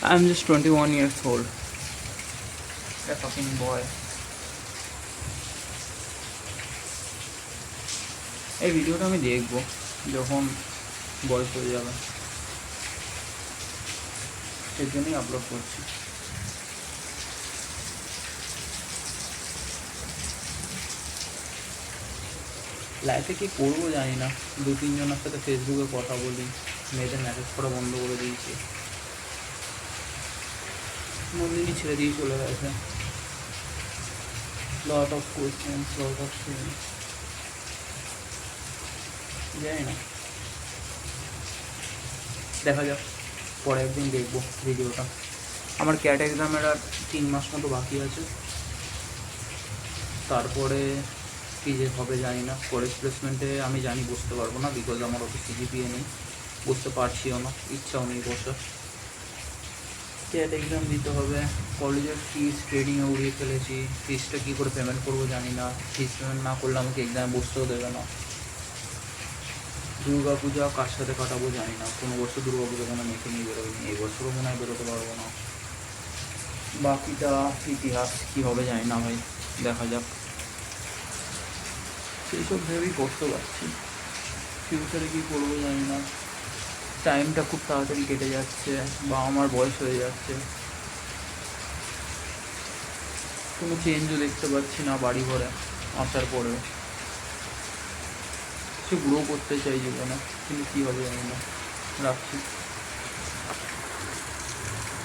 I'm just 21 years old. A fucking boy. এই ভিডিওটা আমি দেখবো যখন বয়স হয়ে যাবে, এর জন্যই আপলোড করছি। লাইফে কি করবো জানি না, 2-3 জনের সাথে ফেসবুকে কথা বলি, মেয়েদের মেসেজ করা বন্ধ করে দিয়েছি। নন্দিনী ছেড়ে দিয়ে চলে গেছে। Lot of questions, lot of things, জানি না, দেখা যাক, পরে একদিন দেখবো ভিডিওটা। আমার ক্যাট এক্সামের আর 3 মাস মতো বাকি আছে, তারপরে কী যে হবে জানি না। কলেজ প্লেসমেন্টে আমি জানি বসতে পারবো না, বিকজ আমার অত সিজিপিএ নেই, বসতে পারছিও না, ইচ্ছাও নেই বসার। ক্যাট এক্সাম দিতে হবে, কলেজের ফিস ট্রেডিংয়ে উড়িয়ে ফেলেছি, ফিসটা কী করে পেমেন্ট করবো জানি না, ফিস পেমেন্ট না করলে আমাকে এক্সামে বসতেও দেবে না। দুর্গা পূজা কার সাথে কাটাবো জানি না, কোনো বছর দুর্গা পুজো কোনো মেয়েকে নিয়ে বেরোয়নি, এই বছরও মনে হয় বেরোতে পারবো না। বাকিটা ইতিহাস, কী হবে জানি না ভাই, দেখা যাক। সেই সব ভেবেই করতে পারছি, ফিউচারে কী করবো জানি না। টাইমটা খুব তাড়াতাড়ি কেটে যাচ্ছে, বা আমার বয়স হয়ে যাচ্ছে, কোনো চেঞ্জও দেখতে পাচ্ছি না বাড়ি ঘরে আসার পরেও। কিছু গ্রো করতে চাই জীবনে, কিন্তু কী হবে জানি না। রাখছি।